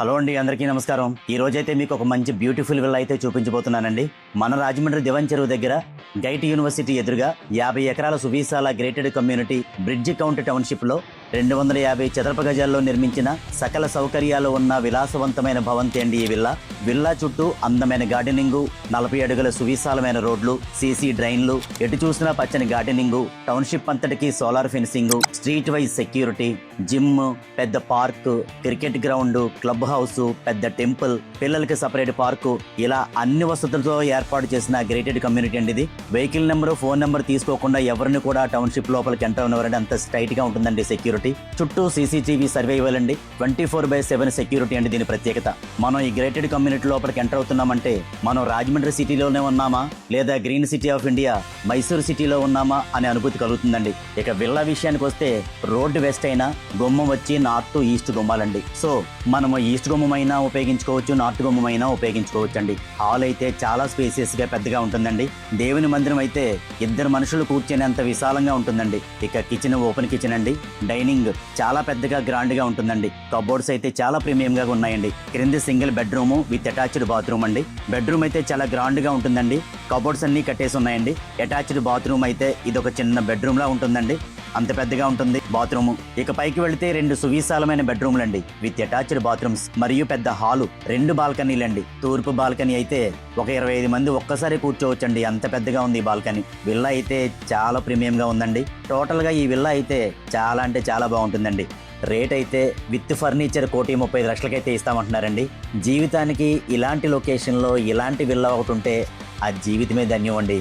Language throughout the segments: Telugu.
హలో అండి, అందరికీ నమస్కారం. ఈ రోజైతే మీకు ఒక మంచి బ్యూటిఫుల్ విల్లా అయితే చూపించబోతున్నానండి. మన రాజమండ్రి దివన్ చెరువు దగ్గర గైట్ యూనివర్సిటీ ఎదురుగా 50 ఎకరాల సువిశాల గ్రేటెడ్ కమ్యూనిటీ బ్రిడ్జి కౌంటీ టౌన్షిప్లో 250 చదరపు గజాల్లో నిర్మించిన సకల సౌకర్యాలు ఉన్న విలాసవంతమైన భవంతి అండి ఈ విల్లా. విల్లా చుట్టూ అందమైన గార్డెనింగు, 40 అడుగుల సువిశాలమైన రోడ్లు, సీసీ డ్రైన్లు, ఎటు చూసినా పచ్చని గార్డెనింగు, టౌన్షిప్ అంతటికి solar fencing, street wise security, gym, పెద్ద park, cricket ground, club house, పెద్ద టెంపుల్, పిల్లలకి సపరేట్ పార్కు, ఇలా అన్ని వసతులతో ఏర్పాటు చేసిన గ్రేటెడ్ కమ్యూనిటీ అండి ఇది. వెహికల్ నెంబర్, ఫోన్ నెంబర్ తీసుకోకుండా ఎవరిని కూడా టౌన్షిప్ లోపలికి ఎంటర్ అవ్వనివ్వరండి. అంత స్ట్రైట్ గా ఉంటుందండి సెక్యూరిటీ. చుట్టూ సీసీటీవీ సర్వే ఇవ్వాలండి. 24/7 సెక్యూరిటీ అండి దీని ప్రత్యేకత. మనం ఈ గ్రేటెడ్ కమ్యూనిటీ లోపలికి ఎంటర్ అవుతున్నామంటే మనం రాజమండ్రి సిటీలోనే ఉన్నామా, లేదా green city of India Mysuru సిటీలో ఉన్నామా అనే అనుభూతి కలుగుతుందండి. ఇక విల్లా విషయానికి వస్తే రోడ్డు వెస్ట్ అయినా గుమ్మం వచ్చి నార్త్ ఈస్ట్ గుమ్మాలండి. సో మనము ఈస్ట్ గుమ్మం అయినా ఉపయోగించుకోవచ్చు, నార్త్ గుమ్మం అయినా ఉపయోగించుకోవచ్చు అండి. హాల్ అయితే చాలా స్పేసియస్ గా పెద్దగా ఉంటుందండి. దేవుని మందిరం అయితే 2 మనుషులు కూర్చునేంత విశాలంగా ఉంటుందండి. ఇక కిచెన్ ఓపెన్ కిచెన్ అండి. డైనింగ్ చాలా పెద్దగా గ్రాండ్ గా ఉంటుందండి. కబోర్డ్స్ అయితే చాలా ప్రీమియం గా ఉన్నాయండి. క్రింది single bedroom with attached bathroom అండి. బెడ్రూమ్ అయితే చాలా గ్రాండ్ గా ఉంటుందండి. కబోర్డ్స్ అన్ని కట్టేసి ఉన్నాయండి. అటాచ్డ్ బాత్రూమ్ అయితే ఇది ఒక చిన్న బెడ్రూమ్ లా ఉంటుందండి. అంత పెద్దగా ఉంటుంది బాత్రూమ్. ఇక పైకి వెళితే 2 సువిశాలమైన బెడ్రూమ్లండి విత్ అటాచ్డ్ బాత్రూమ్స్ మరియు పెద్ద హాలు, 2 బాల్కనీలండి. తూర్పు బాల్కనీ అయితే ఒక 25 మంది ఒక్కసారి కూర్చోవచ్చండి. అంత పెద్దగా ఉంది ఈ బాల్కనీ. విల్లా అయితే చాలా ప్రీమియం గా ఉందండి. టోటల్ గా ఈ విల్లా అయితే చాలా అంటే చాలా బాగుంటుందండి. రేట్ అయితే విత్ ఫర్నిచర్ 1,35 లక్షలకైతే ఇస్తామంటున్నారండి. జీవితానికి ఇలాంటి లొకేషన్లో ఇలాంటి విల్లా ఒకటి ఉంటే ఆ జీవితమే ధన్యం అండి.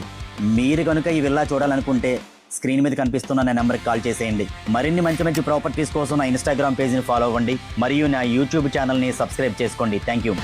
మీరు కనుక ఈ విల్లా చూడాలనుకుంటే స్క్రీన్ మీద కనిపిస్తున్న నా నెంబర్కి కాల్ చేసేయండి. మరిన్ని మంచి మంచి ప్రాపర్టీస్ కోసం నా ఇన్స్టాగ్రామ్ పేజ్ని ఫాలో అవ్వండి మరియు నా యూట్యూబ్ ఛానల్ని సబ్స్క్రైబ్ చేసుకోండి. Thank you.